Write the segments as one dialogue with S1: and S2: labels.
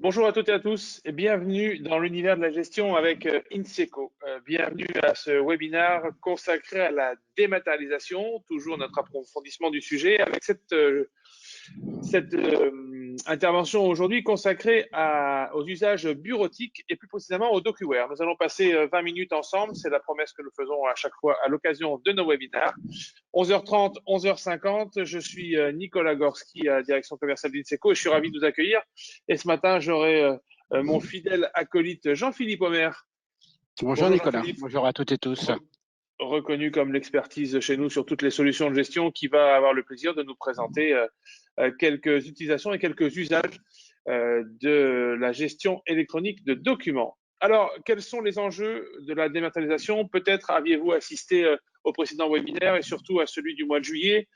S1: Bonjour à toutes et à tous et bienvenue dans l'univers de la gestion avec INSECO. Bienvenue à ce webinaire consacré à la dématérialisation, toujours notre approfondissement du sujet avec cette intervention aujourd'hui consacrée aux usages bureautiques et plus précisément au DocuWare. Nous allons passer 20 minutes ensemble, c'est la promesse que nous faisons à chaque fois à l'occasion de nos webinaires. 11h30, 11h50, je suis Nicolas Gorski à la direction commerciale d'INSECO et je suis ravi de vous accueillir. Et ce matin, j'aurai mon fidèle acolyte Jean-Philippe Omer.
S2: Bonjour Nicolas, bonjour à toutes et tous.
S1: Reconnu comme l'expertise chez nous sur toutes les solutions de gestion, qui va avoir le plaisir de nous présenter quelques utilisations et quelques usages de la gestion électronique de documents. Alors, quels sont les enjeux de la dématérialisation? Peut-être aviez-vous assisté au précédent webinaire et surtout à celui du mois de juillet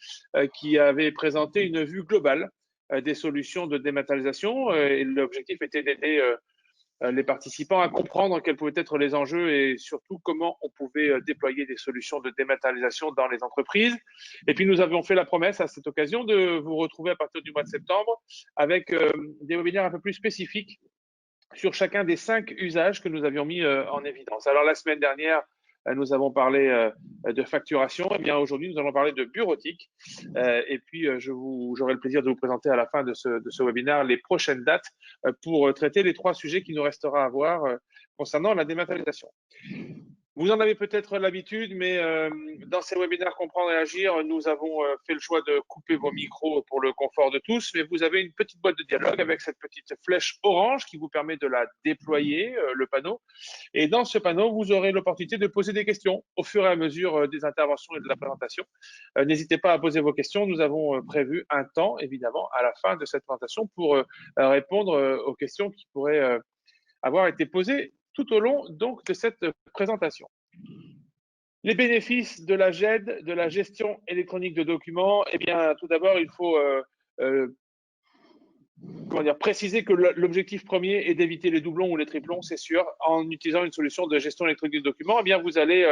S1: qui avait présenté une vue globale des solutions de dématérialisation et l'objectif était d'aider les participants à comprendre quels pouvaient être les enjeux et surtout comment on pouvait déployer des solutions de dématérialisation dans les entreprises. Et puis nous avions fait la promesse à cette occasion de vous retrouver à partir du mois de septembre avec des webinaires un peu plus spécifiques sur chacun des 5 usages que nous avions mis en évidence. Alors la semaine dernière, nous avons parlé de facturation. Et bien aujourd'hui, nous allons parler de bureautique. Et puis, j'aurai le plaisir de vous présenter à la fin de ce webinaire les prochaines dates pour traiter les 3 sujets qui nous restera à voir concernant la dématérialisation. Vous en avez peut-être l'habitude, mais dans ces webinaires Comprendre et Agir, nous avons fait le choix de couper vos micros pour le confort de tous, mais vous avez une petite boîte de dialogue avec cette petite flèche orange qui vous permet de la déployer, le panneau. Et dans ce panneau, vous aurez l'opportunité de poser des questions au fur et à mesure des interventions et de la présentation. N'hésitez pas à poser vos questions. Nous avons prévu un temps, évidemment, à la fin de cette présentation pour répondre aux questions qui pourraient avoir été posées tout au long donc de cette présentation. Les bénéfices de la GED, de la gestion électronique de documents, eh bien, tout d'abord, il faut préciser que l'objectif premier est d'éviter les doublons ou les triplons, c'est sûr. En utilisant une solution de gestion électronique de documents, eh bien, vous allez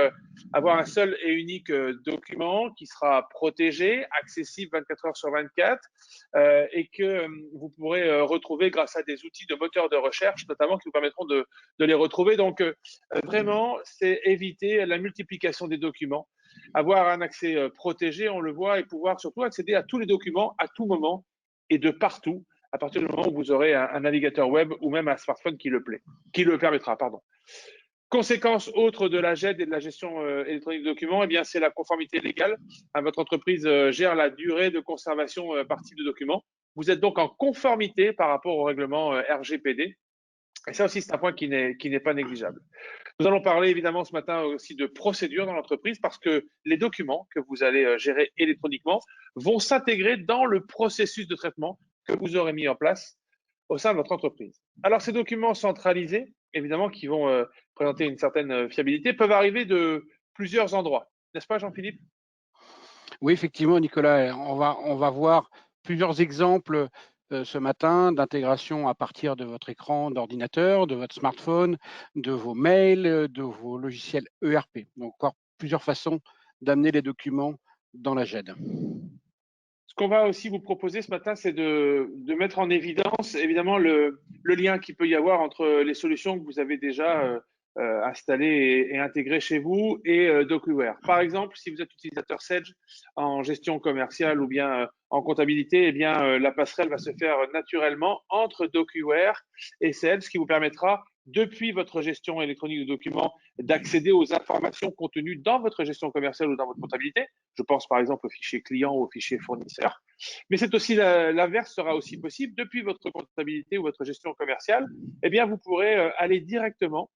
S1: avoir un seul et unique document qui sera protégé, accessible 24 heures sur 24 et que vous pourrez retrouver grâce à des outils de moteur de recherche, notamment, qui vous permettront de les retrouver. Donc, vraiment, c'est éviter la multiplication des documents, avoir un accès protégé, on le voit, et pouvoir surtout accéder à tous les documents à tout moment et de partout, à partir du moment où vous aurez un navigateur web ou même un smartphone qui le permettra. Conséquence autre de la GED et de la gestion électronique de documents, eh bien, c'est la conformité légale. Votre entreprise gère la durée de conservation par type de document. Vous êtes donc en conformité par rapport au règlement RGPD. Et ça aussi, c'est un point qui n'est pas négligeable. Nous allons parler évidemment ce matin aussi de procédures dans l'entreprise parce que les documents que vous allez gérer électroniquement vont s'intégrer dans le processus de traitement que vous aurez mis en place au sein de votre entreprise. Alors, ces documents centralisés, évidemment, qui vont présenter une certaine fiabilité, peuvent arriver de plusieurs endroits. N'est-ce pas, Jean-Philippe?
S2: Oui, effectivement, Nicolas, on va voir plusieurs exemples ce matin d'intégration à partir de votre écran d'ordinateur, de votre smartphone, de vos mails, de vos logiciels ERP. Donc, encore plusieurs façons d'amener les documents dans la GED.
S1: Ce qu'on va aussi vous proposer ce matin, c'est de mettre en évidence, évidemment, le lien qu'il peut y avoir entre les solutions que vous avez déjà installées et intégrées chez vous et DocuWare. Par exemple, si vous êtes utilisateur Sage en gestion commerciale ou bien en comptabilité, eh bien, la passerelle va se faire naturellement entre DocuWare et Sage, ce qui vous permettra, depuis votre gestion électronique de documents, d'accéder aux informations contenues dans votre gestion commerciale ou dans votre comptabilité. Je pense par exemple aux fichiers clients ou aux fichiers fournisseurs. Mais c'est aussi l'inverse sera aussi possible. Depuis votre comptabilité ou votre gestion commerciale, eh bien, vous pourrez aller directement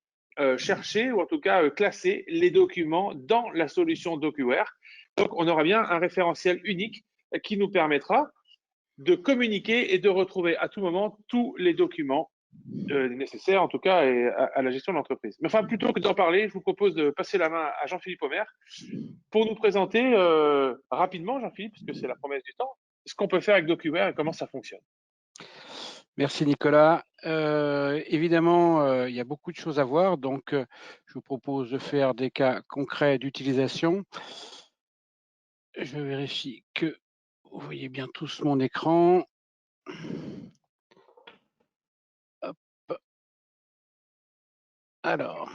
S1: chercher ou en tout cas classer les documents dans la solution DocuWare. Donc, on aura bien un référentiel unique qui nous permettra de communiquer et de retrouver à tout moment tous les documents nécessaires, en tout cas, à la gestion de l'entreprise. Mais enfin, plutôt que d'en parler, je vous propose de passer la main à Jean-Philippe Omer pour nous présenter rapidement, Jean-Philippe, puisque c'est la promesse du temps, ce qu'on peut faire avec DocuWare et comment ça fonctionne.
S2: Merci Nicolas. Évidemment, il y a beaucoup de choses à voir, donc je vous propose de faire des cas concrets d'utilisation. Je vérifie que vous voyez bien tous mon écran. Hop. Alors,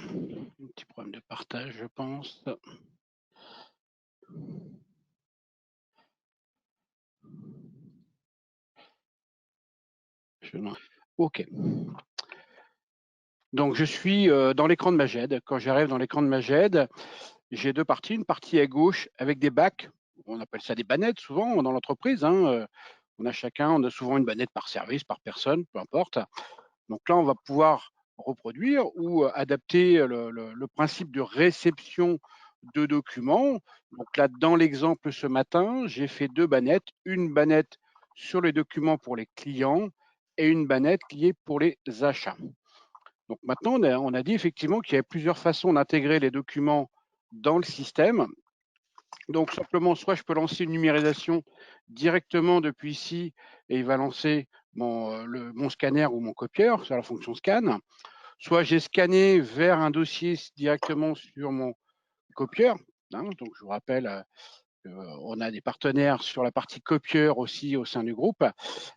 S2: un petit problème de partage, je pense. OK. Donc, je suis dans l'écran de Maged. Quand j'arrive dans l'écran de Maged, j'ai deux parties. Une partie à gauche avec des bacs. On appelle ça des bannettes souvent dans l'entreprise. On a souvent une bannette par service, par personne, peu importe. Donc là, on va pouvoir reproduire ou adapter le principe de réception de documents. Donc là, dans l'exemple ce matin, j'ai fait deux bannettes. Une bannette sur les documents pour les clients et une bannette liée pour les achats. Donc maintenant, on a dit effectivement qu'il y avait plusieurs façons d'intégrer les documents dans le système. Donc simplement, soit je peux lancer une numérisation directement depuis ici et il va lancer mon scanner ou mon copieur sur la fonction scan. Soit j'ai scanné vers un dossier directement sur mon copieur. Donc je vous rappelle, on a des partenaires sur la partie copieur aussi au sein du groupe.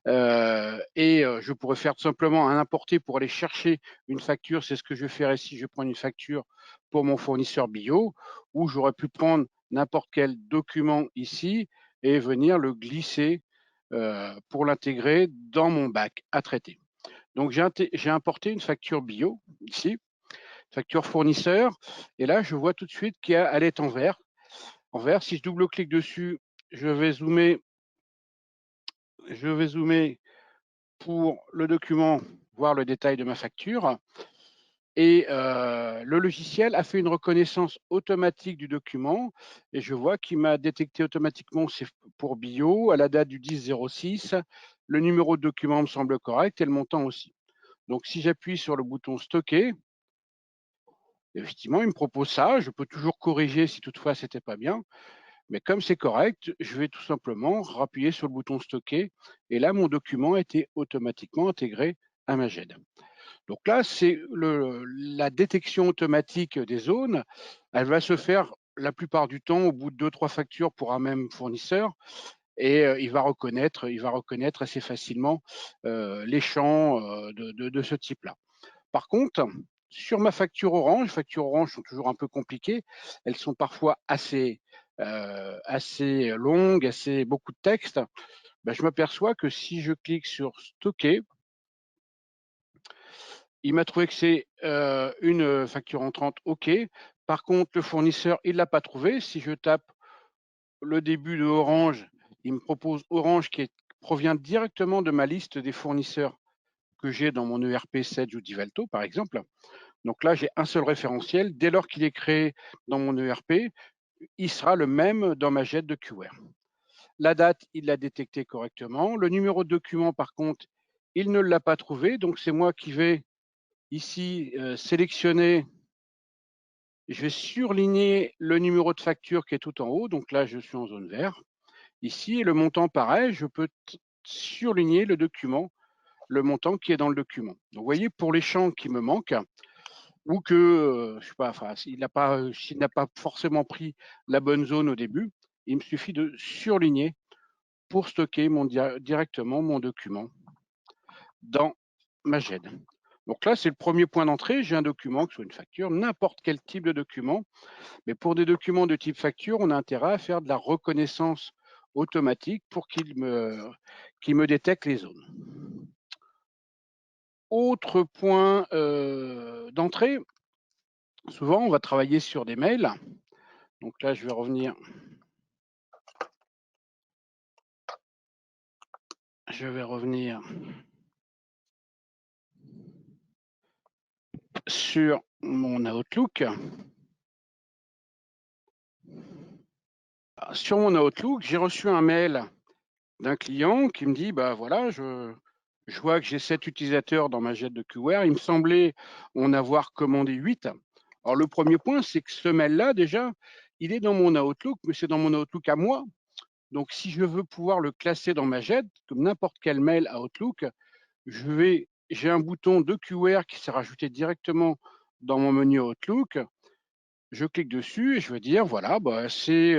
S2: Je pourrais faire tout simplement un importer pour aller chercher une facture. C'est ce que je ferai si je prends une facture pour mon fournisseur bio, ou j'aurais pu prendre n'importe quel document ici et venir le glisser pour l'intégrer dans mon bac à traiter. Donc j'ai importé une facture bio ici, facture fournisseur, et là je vois tout de suite qu'elle est en vert. En vert, si je double-clique dessus, je vais zoomer pour le document, voir le détail de ma facture. Et le logiciel a fait une reconnaissance automatique du document et je vois qu'il m'a détecté automatiquement, c'est pour bio, à la date du 10-06, le numéro de document me semble correct et le montant aussi. Donc si j'appuie sur le bouton stocker, effectivement, il me propose ça. Je peux toujours corriger si toutefois c'était pas bien. Mais comme c'est correct, je vais tout simplement appuyer sur le bouton stocker et là, mon document a été automatiquement intégré à Maged. Donc là, c'est la détection automatique des zones. Elle va se faire la plupart du temps au bout de 2-3 factures pour un même fournisseur et il va reconnaître assez facilement les champs de ce type-là. Par contre, sur ma factures Orange sont toujours un peu compliquées. Elles sont parfois assez longues, beaucoup de texte. Je m'aperçois que si je clique sur stocker, il m'a trouvé que c'est une facture entrante OK. Par contre, le fournisseur, il ne l'a pas trouvé. Si je tape le début de Orange, il me propose Orange qui provient directement de ma liste des fournisseurs que j'ai dans mon ERP Sage ou Divalto, par exemple. Donc là, j'ai un seul référentiel. Dès lors qu'il est créé dans mon ERP, il sera le même dans ma jet de QR. La date, il l'a détecté correctement. Le numéro de document, par contre, il ne l'a pas trouvé. Donc, c'est moi qui vais ici sélectionner. Je vais surligner le numéro de facture qui est tout en haut. Donc là, je suis en zone verte. Ici, le montant, pareil, je peux surligner le document, le montant qui est dans le document. Donc, vous voyez, pour les champs qui me manquent, ou que, je sais pas, enfin, s'il n'a pas forcément pris la bonne zone au début, il me suffit de surligner pour stocker directement mon document dans Maged. Donc là, c'est le premier point d'entrée. J'ai un document, que ce soit une facture, n'importe quel type de document. Mais pour des documents de type facture, on a intérêt à faire de la reconnaissance automatique pour qu'il me détecte les zones. Autre point d'entrée, souvent on va travailler sur des mails. Donc là, je vais revenir. Sur mon Outlook. Sur mon Outlook, j'ai reçu un mail d'un client qui me dit, voilà, je vois que j'ai 7 utilisateurs dans ma jet de QR. Il me semblait en avoir commandé 8. Alors le premier point, c'est que ce mail-là, déjà, il est dans mon Outlook, mais c'est dans mon Outlook à moi. Donc si je veux pouvoir le classer dans ma jet, comme n'importe quel mail à Outlook, j'ai un bouton de QR qui s'est rajouté directement dans mon menu Outlook. Je clique dessus et je vais dire, voilà, c'est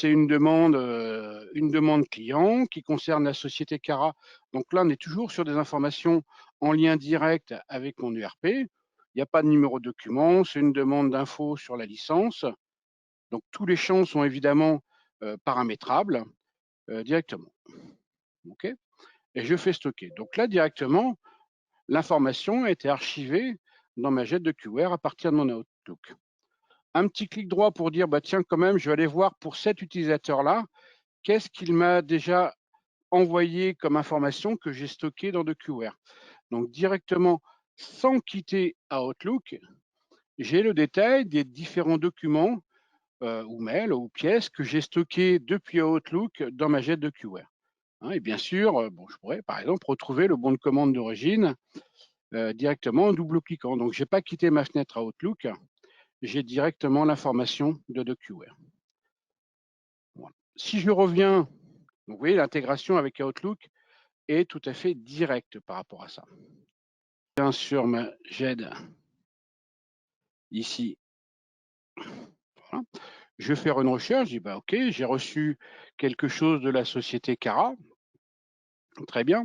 S2: une demande client qui concerne la société Cara. Donc là, on est toujours sur des informations en lien direct avec mon ERP. Il n'y a pas de numéro de document, c'est une demande d'info sur la licence. Donc, tous les champs sont évidemment paramétrables directement. OK ? Et je fais stocker. Donc là, directement, l'information a été archivée dans ma jet de QR à partir de mon Outlook. Un petit clic droit pour dire, bah tiens, quand même, je vais aller voir pour cet utilisateur-là, qu'est-ce qu'il m'a déjà envoyé comme information que j'ai stocké dans de QR. Donc directement, sans quitter Outlook, j'ai le détail des différents documents ou mails ou pièces que j'ai stockés depuis Outlook dans ma jet de QR. Et bien sûr, bon, je pourrais par exemple retrouver le bon de commande d'origine directement en double-cliquant. Donc, je n'ai pas quitté ma fenêtre à Outlook, j'ai directement l'information de DocuWare. Voilà. Si je reviens, donc vous voyez, l'intégration avec Outlook est tout à fait directe par rapport à ça. Bien sûr, ma GED ici. Voilà. Je vais faire une recherche, je dis bah, OK, j'ai reçu quelque chose de la société Cara. Très bien.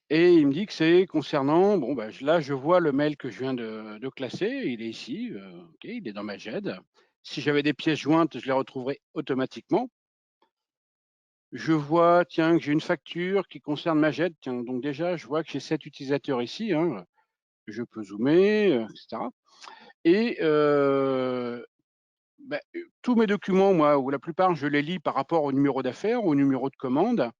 S2: Et il me dit que c'est concernant, bon, bah, là, je vois le mail que je viens de classer, il est ici, OK, il est dans ma GED. Si j'avais des pièces jointes, je les retrouverais automatiquement. Je vois, tiens, que j'ai une facture qui concerne ma GED. Tiens, donc déjà, je vois que j'ai 7 utilisateurs ici. Hein, je peux zoomer, etc. Et bah, tous mes documents, moi, ou la plupart, je les lis par rapport au numéro d'affaires, au numéro de commande.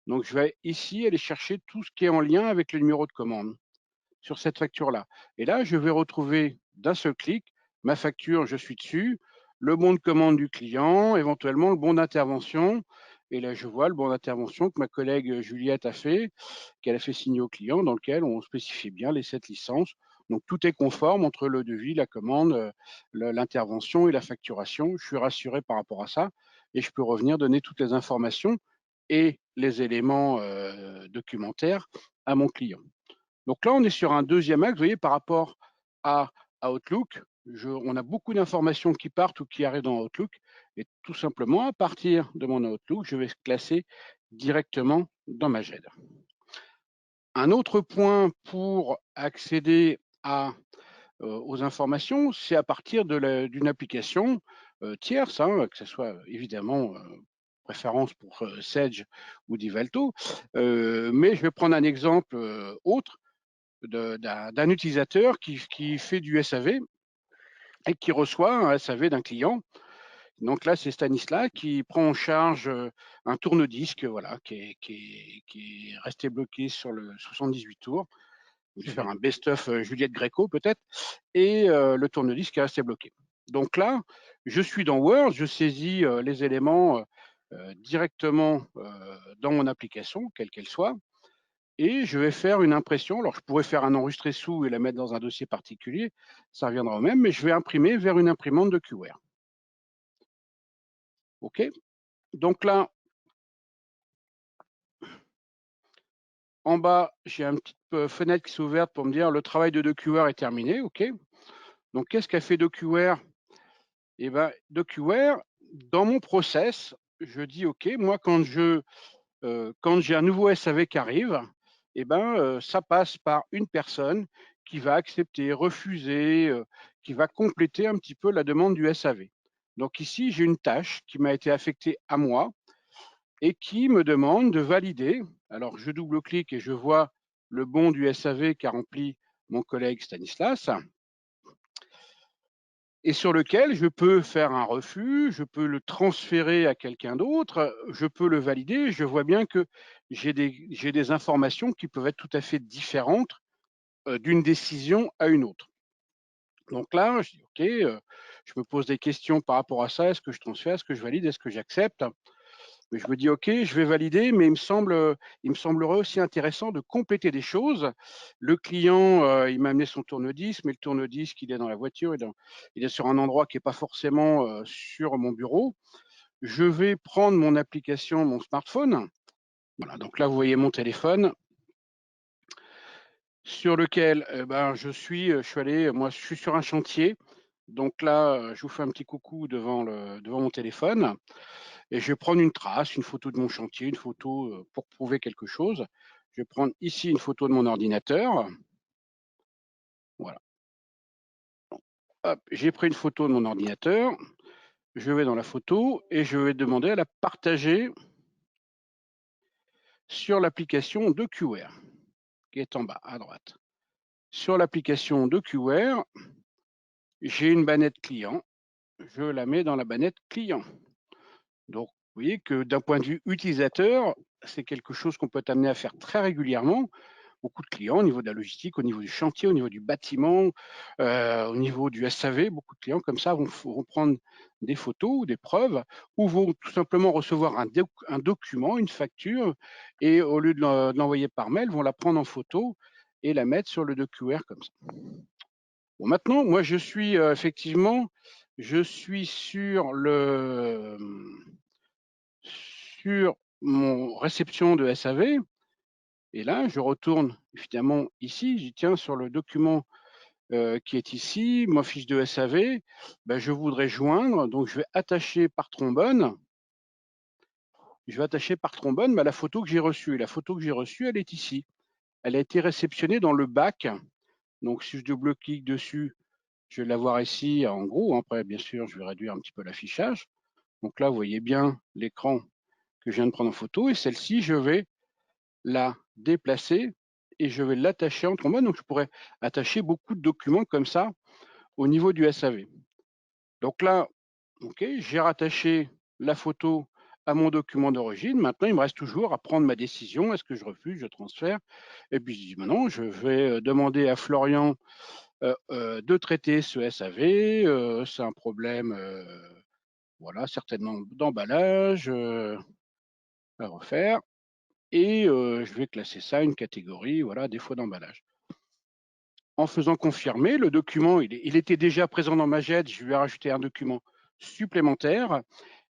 S2: Donc, je vais ici aller chercher tout ce qui est en lien avec le numéro de commande sur cette facture-là. Et là, je vais retrouver d'un seul clic ma facture, je suis dessus, le bon de commande du client, éventuellement le bon d'intervention. Et là, je vois le bon d'intervention que ma collègue Juliette a fait, qu'elle a fait signer au client, dans lequel on spécifie bien les 7 licences. Donc, tout est conforme entre le devis, la commande, l'intervention et la facturation. Je suis rassuré par rapport à ça et je peux revenir donner toutes les informations et les éléments documentaires à mon client. Donc là, on est sur un deuxième axe, vous voyez, par rapport à Outlook. On a beaucoup d'informations qui partent ou qui arrivent dans Outlook. Et tout simplement, à partir de mon Outlook, je vais classer directement dans ma GED. Un autre point pour accéder aux informations, c'est à partir d'une application tierce, hein, que ce soit évidemment préférence pour Sage ou Divalto. Mais je vais prendre un exemple autre d'un utilisateur qui fait du SAV et qui reçoit un SAV d'un client. Donc là, c'est Stanislas qui prend en charge un tourne-disque voilà, qui est resté bloqué sur le 78 tours. Je vais faire un best-of Juliette Gréco peut-être, et le tourne-disque est resté bloqué. Donc là, je suis dans Word, je saisis les éléments directement dans mon application, quelle qu'elle soit, et je vais faire une impression. Alors, je pourrais faire un enregistré sous et la mettre dans un dossier particulier, ça reviendra au même, mais je vais imprimer vers une imprimante de QR. OK? Donc là, en bas, j'ai une petite fenêtre qui s'est ouverte pour me dire le travail de DocuWare est terminé. OK? Donc, qu'est-ce qu'a fait DocuWare? Eh bien, DocuWare, dans mon process, je dis OK, moi, quand j'ai un nouveau SAV qui arrive, eh ben, ça passe par une personne qui va accepter, refuser, qui va compléter un petit peu la demande du SAV. Donc ici, j'ai une tâche qui m'a été affectée à moi et qui me demande de valider. Alors, je double-clique et je vois le bon du SAV qu'a rempli mon collègue Stanislas, et sur lequel je peux faire un refus, je peux le transférer à quelqu'un d'autre, je peux le valider. Je vois bien que j'ai des informations qui peuvent être tout à fait différentes d'une décision à une autre. Donc là, je dis OK, je me pose des questions par rapport à ça. Est-ce que je transfère? Est-ce que je valide? Est-ce que j'accepte? Mais je me dis OK, je vais valider, mais il me semblerait aussi intéressant de compléter des choses. Le client, il m'a amené son tourne-disque, mais le tourne-disque, il est dans la voiture, il est sur un endroit qui n'est pas forcément sur mon bureau. Je vais prendre mon application, mon smartphone. Voilà, donc là, vous voyez mon téléphone sur lequel je suis allé, moi, je suis sur un chantier. Donc là, je vous fais un petit coucou devant mon téléphone. Et je vais prendre une trace, une photo de mon chantier, une photo pour prouver quelque chose. Je vais prendre ici une photo de mon ordinateur. Voilà. j'ai pris une photo de mon ordinateur, je vais dans la photo et je vais demander à la partager sur l'application DocuWare, qui est en bas à droite. Sur l'application DocuWare, j'ai une bannette client, je la mets dans la bannette client. Donc, vous voyez que d'un point de vue utilisateur, c'est quelque chose qu'on peut être amené à faire très régulièrement. Beaucoup de clients au niveau de la logistique, au niveau du chantier, au niveau du bâtiment, au niveau du SAV, beaucoup de clients comme ça vont prendre des photos ou des preuves ou vont tout simplement recevoir un document, une facture, et au lieu de l'envoyer par mail, vont la prendre en photo et la mettre sur le DocuWare comme ça. Bon, maintenant, moi, je suis effectivement, je suis sur mon réception de SAV. Et là, je retourne évidemment ici, j'y tiens sur le document qui est ici, ma fiche de SAV, ben, je voudrais joindre, donc je vais attacher par trombone. Je vais attacher par trombone la photo que j'ai reçue. Et la photo que j'ai reçue, elle est ici. Elle a été réceptionnée dans le bac. Donc si je double-clique dessus, je vais la voir ici en gros. Après, bien sûr, je vais réduire un petit peu l'affichage. Donc là, vous voyez bien l'écran que je viens de prendre en photo. Et celle-ci, je vais la déplacer et je vais l'attacher en trombone. Donc, je pourrais attacher beaucoup de documents comme ça au niveau du SAV. Donc là, OK, j'ai rattaché la photo à mon document d'origine. Maintenant, il me reste toujours à prendre ma décision. Est-ce que je refuse, je transfère? Et puis, je dis maintenant, je vais demander à Florian de traiter ce SAV. C'est un problème, voilà, certainement d'emballage à refaire. Et je vais classer ça une catégorie, voilà, défaut d'emballage. En faisant confirmer, le document, il était déjà présent dans ma GED, je lui ai rajouté un document supplémentaire.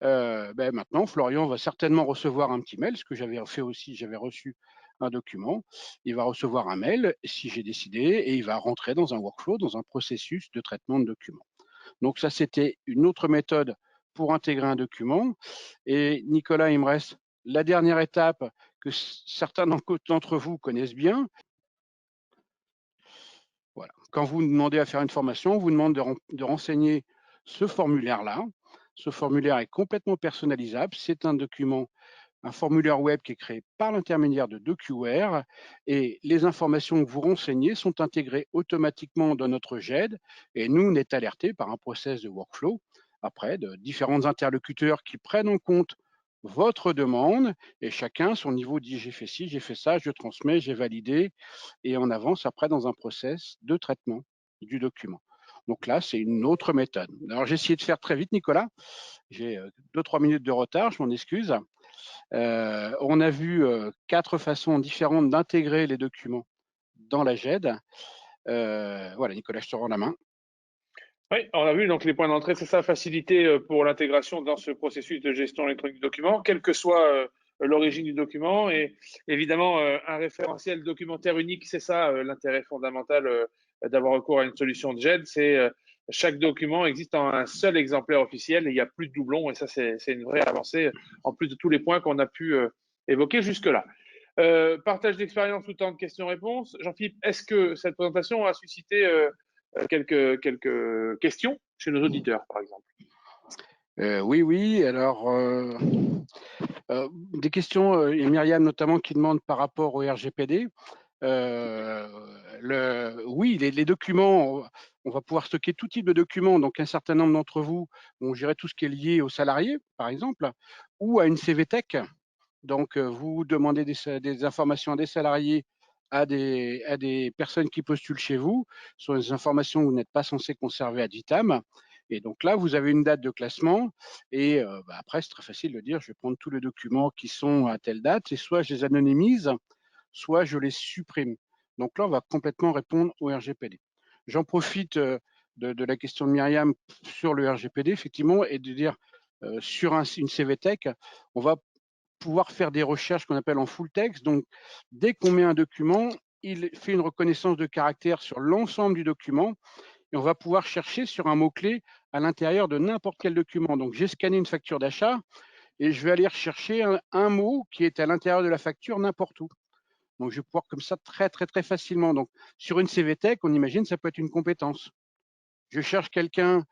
S2: Maintenant, Florian va certainement recevoir un petit mail, ce que j'avais fait aussi, j'avais reçu un document. Il va recevoir un mail si j'ai décidé et il va rentrer dans un workflow, dans un processus de traitement de documents. Donc ça, c'était une autre méthode pour intégrer un document. Et Nicolas, il me reste la dernière étape que certains d'entre vous connaissent bien. Voilà. Quand vous demandez à faire une formation, on vous demande de renseigner ce formulaire-là. Ce formulaire est complètement personnalisable. C'est un document, un formulaire web qui est créé par l'intermédiaire de DocuWare et les informations que vous renseignez sont intégrées automatiquement dans notre GED et nous, on est alertés par un process de workflow après de différents interlocuteurs qui prennent en compte votre demande et chacun son niveau dit j'ai fait ci, j'ai fait ça, je transmets, j'ai validé et on avance après dans un process de traitement du document. Donc là, c'est une autre méthode. Alors j'ai essayé de faire très vite, Nicolas. J'ai 2-3 minutes de retard, je m'en excuse. On a vu 4 façons différentes d'intégrer les documents dans la GED. Voilà, Nicolas, je te rends la main.
S1: Oui, on a vu donc les points d'entrée, c'est ça, facilité pour l'intégration dans ce processus de gestion électronique du document, quelle que soit l'origine du document. Et évidemment, un référentiel documentaire unique, c'est ça l'intérêt fondamental d'avoir recours à une solution de GED, c'est chaque document existe en un seul exemplaire officiel et il n'y a plus de doublons. Et ça, c'est une vraie avancée en plus de tous les points qu'on a pu évoquer jusque-là. Partage d'expérience ou temps de questions-réponses. Jean-Philippe, est-ce que cette présentation a suscité quelques questions chez nos auditeurs, par exemple?
S2: Oui. Alors, des questions, et Myriam notamment qui demande par rapport au RGPD. Oui, les documents, on va pouvoir stocker tout type de documents. Donc, un certain nombre d'entre vous vont gérer tout ce qui est lié aux salariés, par exemple, ou à une CVTech. Donc, vous demandez des informations à des salariés, à des personnes qui postulent chez vous, sur des informations que vous n'êtes pas censé conserver ad vitam. Et donc là, vous avez une date de classement. Et après, c'est très facile de dire, je vais prendre tous les documents qui sont à telle date, et soit je les anonymise, soit je les supprime. Donc là, on va complètement répondre au RGPD. J'en profite de la question de Myriam sur le RGPD, effectivement, et de dire sur une CVTech, on va pouvoir faire des recherches qu'on appelle en full text. Donc, dès qu'on met un document, il fait une reconnaissance de caractère sur l'ensemble du document et on va pouvoir chercher sur un mot-clé à l'intérieur de n'importe quel document. Donc, j'ai scanné une facture d'achat et je vais aller rechercher un mot qui est à l'intérieur de la facture n'importe où. Donc, je vais pouvoir comme ça très facilement. Donc, sur une CVTech, on imagine ça peut être une compétence. Je cherche quelqu'un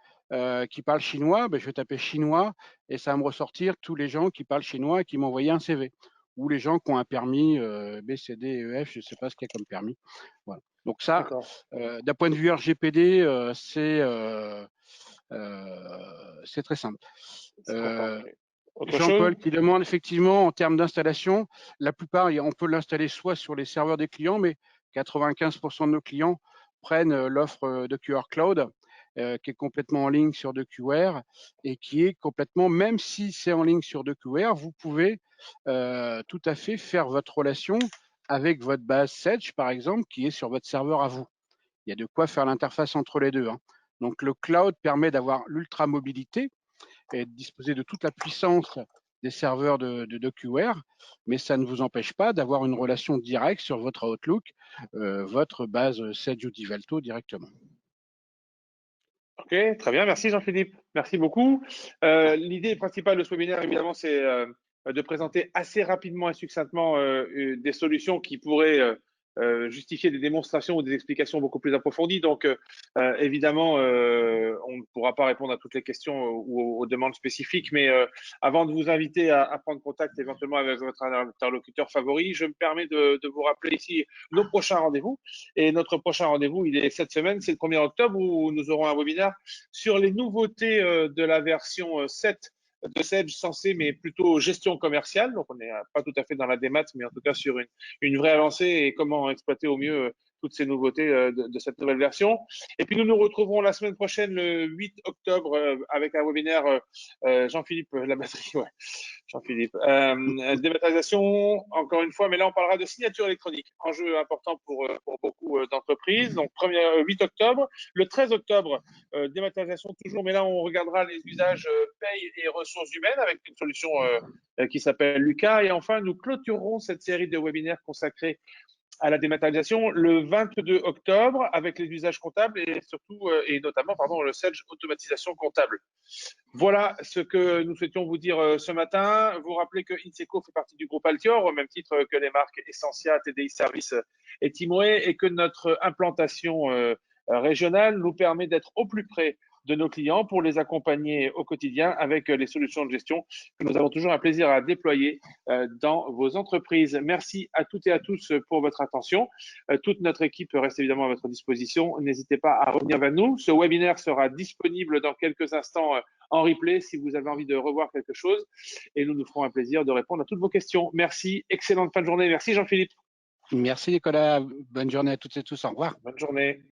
S2: qui parle chinois, ben, je vais taper chinois et ça va me ressortir tous les gens qui parlent chinois et qui m'ont envoyé un CV. Ou les gens qui ont un permis B, C, D, E, F, je ne sais pas ce qu'il y a comme permis. Voilà. Donc ça,
S1: D'accord.
S2: d'un point de vue RGPD, c'est très simple.
S1: C'est compréhensible. Autre chose?
S2: Jean-Paul qui demande effectivement en termes d'installation, la plupart, on peut l'installer soit sur les serveurs des clients, mais 95% de nos clients prennent l'offre de QR Cloud qui est complètement en ligne sur DocuWare et qui est complètement, même si c'est en ligne sur DocuWare, vous pouvez tout à fait faire votre relation avec votre base Sedge, par exemple, qui est sur votre serveur à vous. Il y a de quoi faire l'interface entre les deux. Hein. Donc le cloud permet d'avoir l'ultra mobilité et de disposer de toute la puissance des serveurs de DocuWare, mais ça ne vous empêche pas d'avoir une relation directe sur votre Outlook, votre base Sedge ou Divalto directement.
S1: Ok, très bien. Merci Jean-Philippe. Merci beaucoup. L'idée principale de ce webinaire, évidemment, c'est de présenter assez rapidement et succinctement des solutions qui pourraient justifier des démonstrations ou des explications beaucoup plus approfondies. Donc, évidemment, on ne pourra pas répondre à toutes les questions ou aux demandes spécifiques, mais avant de vous inviter à prendre contact éventuellement avec votre interlocuteur favori, je me permets de vous rappeler ici nos prochains rendez-vous. Et notre prochain rendez-vous, il est cette semaine, c'est le 1er octobre, où nous aurons un webinaire sur les nouveautés de la version 7 de Sedge censée, mais plutôt gestion commerciale. Donc, on n'est pas tout à fait dans la démat, mais en tout cas sur une vraie avancée et comment exploiter au mieux toutes ces nouveautés de cette nouvelle version. Et puis, nous nous retrouverons la semaine prochaine, le 8 octobre, avec un webinaire Jean-Philippe, la batterie, ouais. Jean-Philippe. Dématérialisation, encore une fois, mais là, on parlera de signature électronique, enjeu important pour beaucoup d'entreprises. Donc, 8 octobre. Le 13 octobre, dématérialisation toujours, mais là, on regardera les usages paye et ressources humaines avec une solution qui s'appelle Lucas. Et enfin, nous clôturerons cette série de webinaires consacrés à la dématérialisation le 22 octobre avec les usages comptables et surtout et notamment le Sedge automatisation comptable. Voilà ce que nous souhaitions vous dire ce matin. Vous rappelez que Inseco fait partie du groupe Altior, au même titre que les marques Essentia, TDI Service et Timway, et que notre implantation régionale nous permet d'être au plus près de nos clients pour les accompagner au quotidien avec les solutions de gestion que nous avons toujours un plaisir à déployer dans vos entreprises. Merci à toutes et à tous pour votre attention. Toute notre équipe reste évidemment à votre disposition. N'hésitez pas à revenir vers nous. Ce webinaire sera disponible dans quelques instants en replay si vous avez envie de revoir quelque chose. Et nous nous ferons un plaisir de répondre à toutes vos questions. Merci. Excellente fin de journée. Merci Jean-Philippe.
S2: Merci Nicolas. Bonne journée à toutes et tous. Au revoir.
S1: Bonne journée.